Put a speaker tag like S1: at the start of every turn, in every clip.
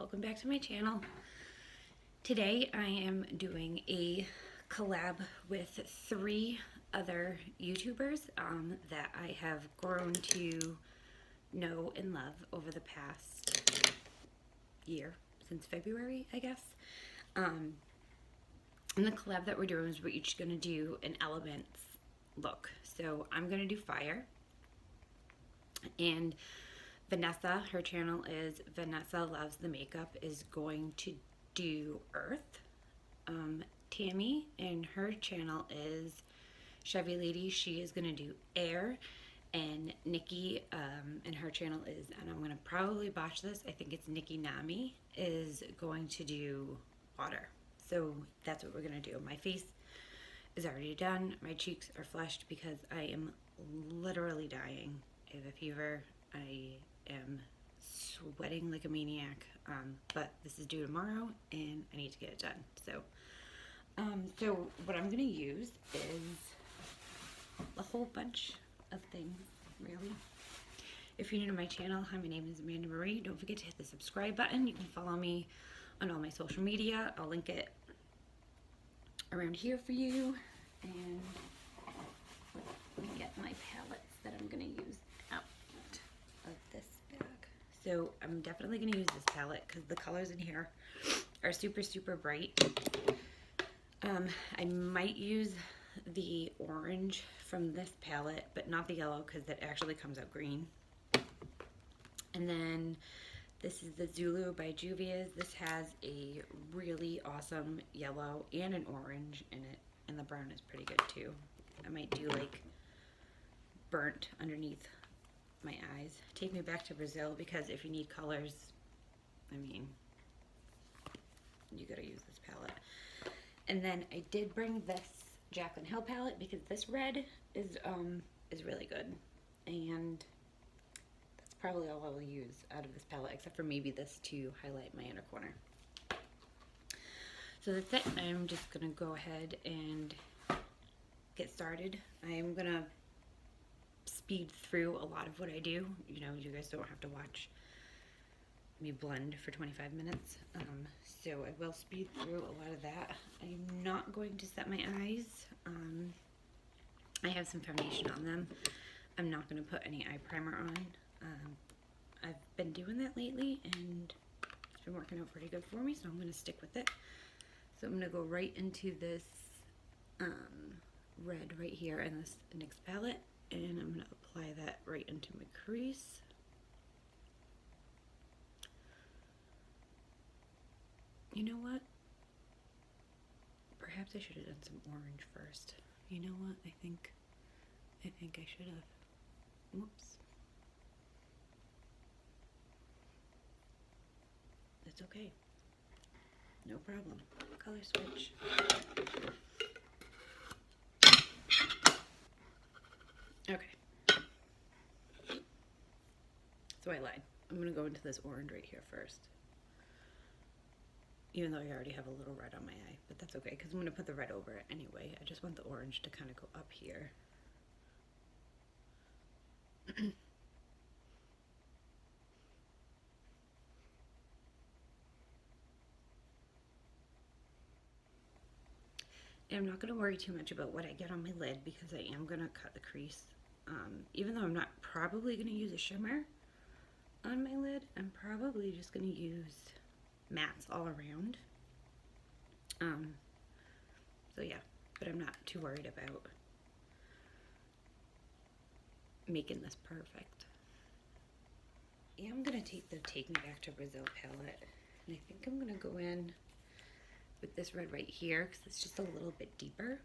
S1: welcome back to my channel. Today I am doing a collab with 3 other YouTubers that I have grown to know and love over the past year, since February, I guess. And the collab that we're doing is we're each going to do an elements look. So I'm going to do fire, and Vanessa, her channel is Vanessa Loves the Makeup, is going to do earth. Tammy, and her channel is Chevy Lady, she is going to do air. And Niki, and her channel is, and I'm going to probably botch this, I think it's Niki Nami, is going to do water. So that's what we're going to do. My face is already done. My cheeks are flushed because I am literally dying. I have a fever. I am sweating like a maniac, but this is due tomorrow and I need to get it done. So what I'm going to use is a whole bunch of things, really. If you're new to my channel, hi, my name is Amanda Marie. Don't forget to hit the subscribe button. You can follow me on all my social media. I'll link it around here for you. And let me get my palettes that I'm going to use out of this bag. So I'm definitely going to use this palette because the colors in here are super, super bright. I might use the orange from this palette, but not the yellow because that actually comes out green. And then this is the Zulu by Juvia's. This has a really awesome yellow and an orange in it, and the brown is pretty good too. I might do like burnt underneath my eyes. Take me back to Brazil, because if you need colors, I mean, you gotta use this palette. And then I did bring this Jaclyn Hill palette because this red is really good, and that's probably all I will use out of this palette, except for maybe this to highlight my inner corner. So that's it. I'm just gonna go ahead and get started. I'm gonna speed through a lot of what I do. You know, you guys don't have to watch me blend for 25 minutes. So I will speed through a lot of that. I'm not going to set my eyes. I have some foundation on them. I'm not going to put any eye primer on. I've been doing that lately and it's been working out pretty good for me, so I'm going to stick with it. So I'm going to go right into this red right here in this NYX palette, and I'm going to apply that right into my crease. You know what? Perhaps I should have done some orange first. You know what? I think I should have. Whoops. That's okay. No problem. Color switch. Okay. So I lied. I'm going to go into this orange right here first. Even though I already have a little red on my eye, but that's okay because I'm going to put the red over it anyway. I just want the orange to kind of go up here. And I'm not going to worry too much about what I get on my lid because I am going to cut the crease. Even though I'm not probably going to use a shimmer on my lid, I'm probably just going to use mattes all around. So yeah, but I'm not too worried about making this perfect. Yeah, I'm gonna take the Take Me Back to Brazil palette, and I think I'm gonna go in with this red right here because it's just a little bit deeper.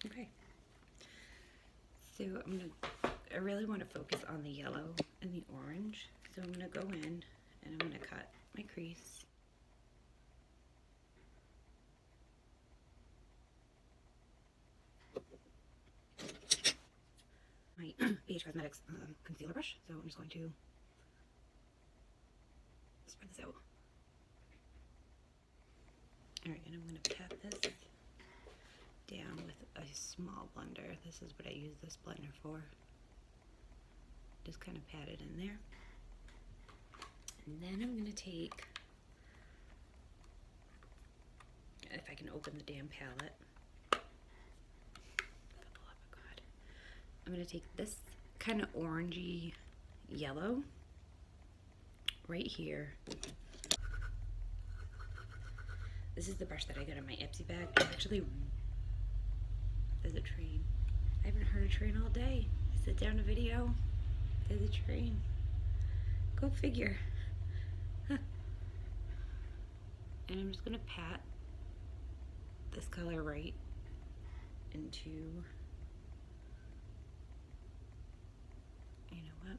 S1: Okay. So I really want to focus on the yellow and the orange. So I'm going to go in and I'm going to cut my crease. My BH Cosmetics concealer brush. So I'm just going to spread this out. Alright, and I'm going to pat this down with a small blender. This is what I use this blender for. Just kind of pat it in there. And then I'm going to take, if I can open the damn palette. For the love of God. I'm going to take this kind of orangey yellow right here. This is the brush that I got in my Ipsy bag. Actually, there's a train. I haven't heard a train all day. I sit down a video, there's a train. Go figure. Huh. And I'm just gonna pat this color right into, you know what?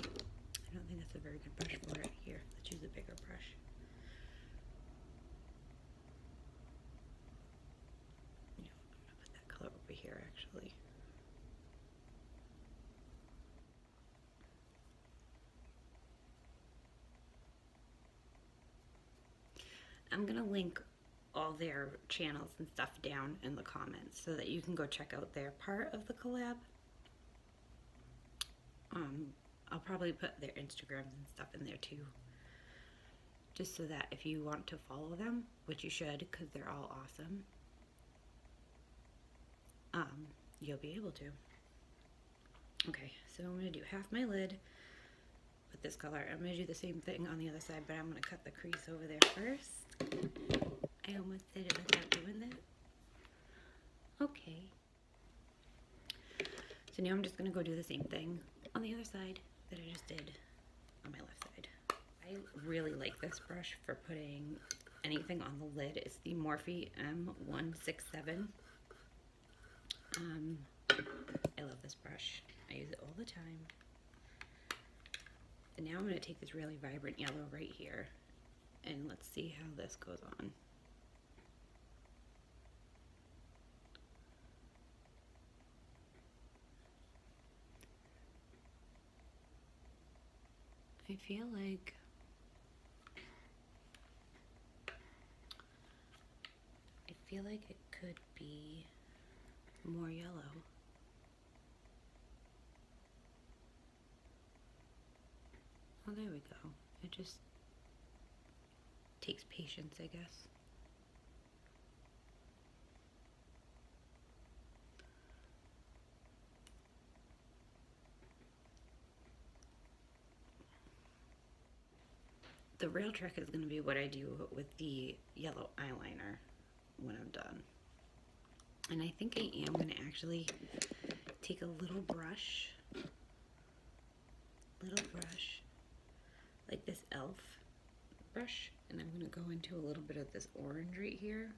S1: I don't think that's a very good brush for it. Here, let's use a bigger brush. You know, I'm gonna put that color over here actually. I'm gonna link all their channels and stuff down in the comments so that you can go check out their part of the collab. I'll probably put their Instagrams and stuff in there too, just so that if you want to follow them, which you should because they're all awesome, you'll be able to. Okay, so I'm gonna do half my lid with this color. I'm gonna do the same thing on the other side, but I'm gonna cut the crease over there first. I almost did it without doing that. Okay. So now I'm just gonna go do the same thing on the other side that I just did on my left side. I really like this brush for putting anything on the lid. It's the Morphe M167. I love this brush. I use it all the time. And now I'm gonna take this really vibrant yellow right here and let's see how this goes on. I feel like it could be more yellow. Oh, there we go. It just takes patience, I guess. The real trick is going to be what I do with the yellow eyeliner when I'm done. And I think I am going to actually take a little brush, like this e.l.f. brush, and I'm going to go into a little bit of this orange right here.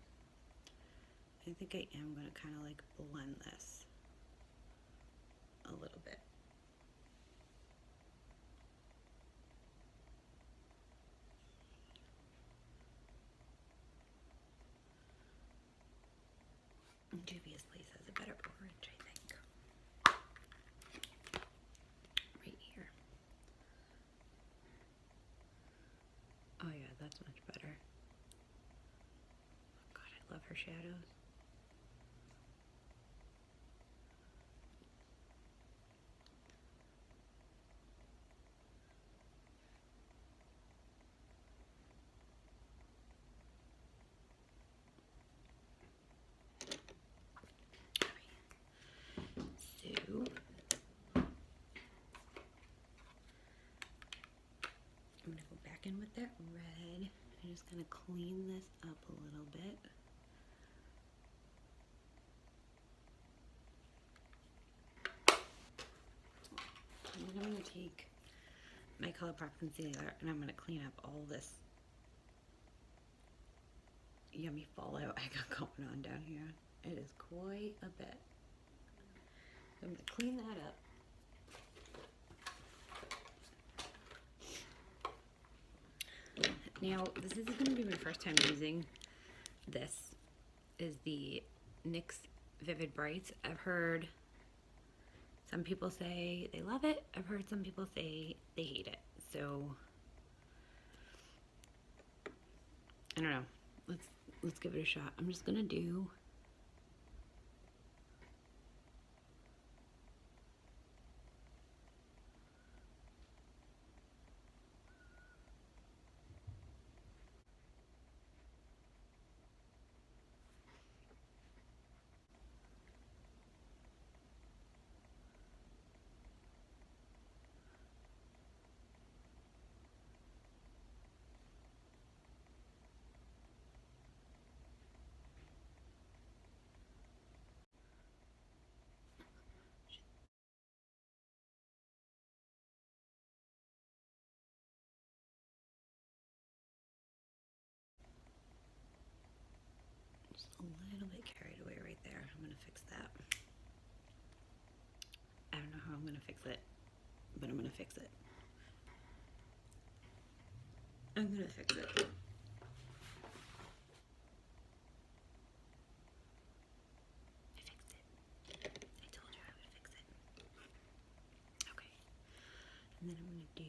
S1: I think I am going to kind of like blend this a little bit. Juvia's Place has a better orange, I think. Right here. Oh yeah, that's much better. Oh God, I love her shadows. I'm gonna go back in with that red. I'm just gonna clean this up a little bit. And then I'm gonna take my ColourPop concealer and I'm gonna clean up all this yummy fallout I got going on down here. It is quite a bit. So I'm gonna clean that up. Now, this is going to be my first time using this. Is the NYX Vivid Brights. I've heard some people say they love it. I've heard some people say they hate it. So, I don't know. Let's give it a shot. I'm just going to do gonna fix that. I don't know how I'm gonna fix it, but I'm gonna fix it. I'm gonna fix it. I fixed it. I told you I would fix it. Okay. And then I'm gonna do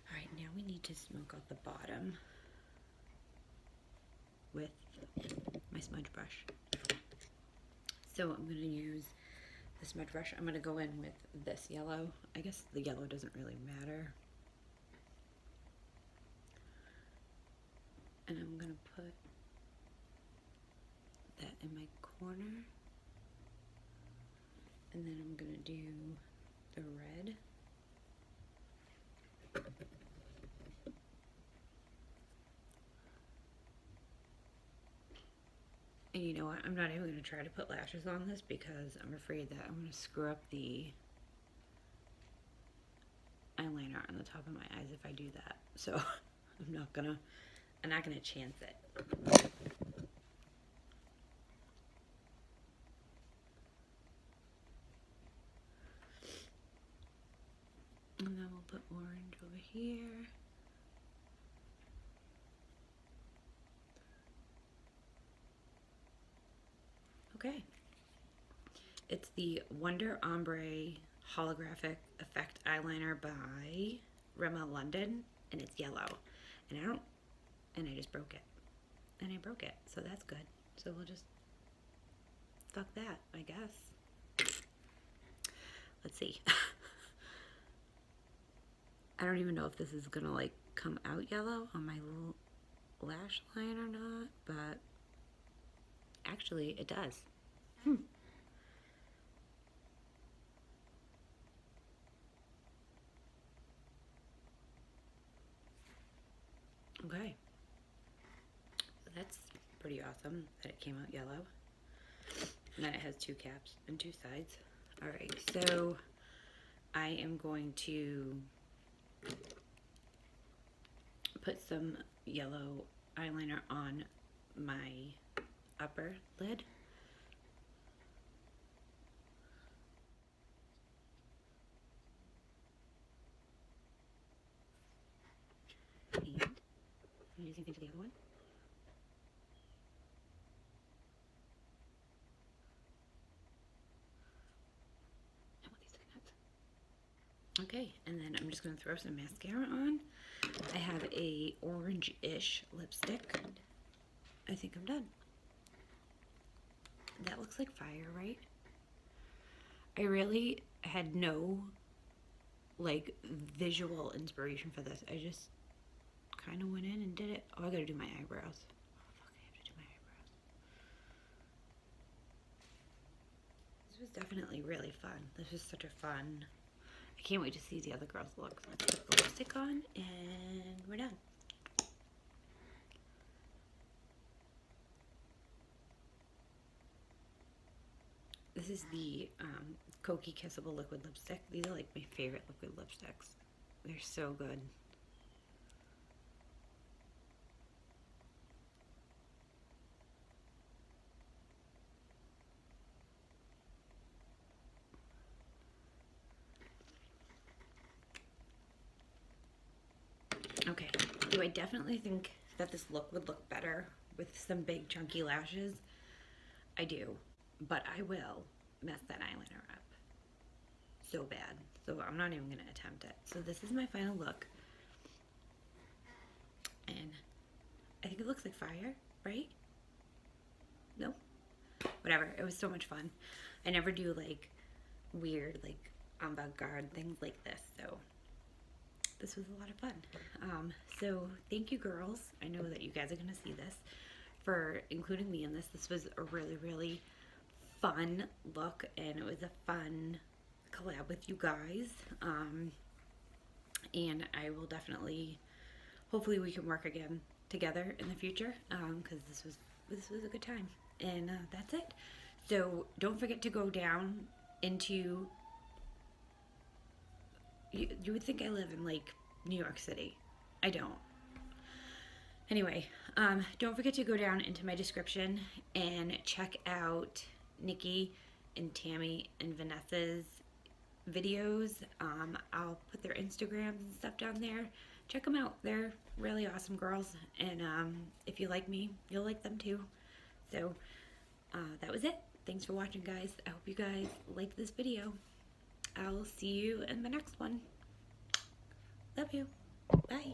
S1: Alright, now we need to smoke out the bottom with my smudge brush. So I'm going to use the smudge brush. I'm going to go in with this yellow. I guess the yellow doesn't really matter. And I'm going to put that in my corner. And then I'm going to do the red. And you know what? I'm not even going to try to put lashes on this because I'm afraid that I'm going to screw up the eyeliner on the top of my eyes if I do that. So I'm not going to chance it. And then we'll put orange over here. Okay. It's the Wonder Ombre Holographic Effect Eyeliner by Rimmel London, and it's yellow. And I just broke it. And I broke it, so that's good. So we'll just fuck that, I guess. Let's see. I don't even know if this is gonna like come out yellow on my lash line or not, but actually it does. Okay. So that's pretty awesome that it came out yellow. And then it has two caps and two sides. Alright, so I am going to put some yellow eyeliner on my upper lid. And I'm using into the other one. I want these nuts. Okay, and then I'm just going to throw some mascara on. I have a orange-ish lipstick. I think I'm done. That looks like fire, right? I really had no like visual inspiration for this. I just kind of went in and did it. Oh, I gotta do my eyebrows. Oh, fuck, I have to do my eyebrows. This was definitely really fun. This was such a fun. I can't wait to see the other girls' looks. Let's put the lipstick on and we're done. This is the Kokie Kissable Liquid Lipstick. These are like my favorite liquid lipsticks. They're so good. Okay, do I definitely think that this look would look better with some big chunky lashes? I do, but I will mess that eyeliner up so bad. So I'm not even gonna attempt it. So this is my final look. And I think it looks like fire, right? No? Whatever, it was so much fun. I never do like weird like avant-garde things like this, so this was a lot of fun. So thank you girls. I know that you guys are gonna see this for including me in this. This was a really, really fun look and it was a fun collab with you guys. And I will definitely, hopefully we can work again together in the future, because this was a good time. And that's it. So don't forget to go down into, you would think I live in like New York City. I don't. Anyway, don't forget to go down into my description and check out Niki and Tammy and Vanessa's videos. I'll put their Instagrams and stuff down there. Check them out. They're really awesome girls, and if you like me, you'll like them too. So that was it. Thanks for watching, guys. I hope you guys liked this video. I'll see you in the next one. Love you. Bye.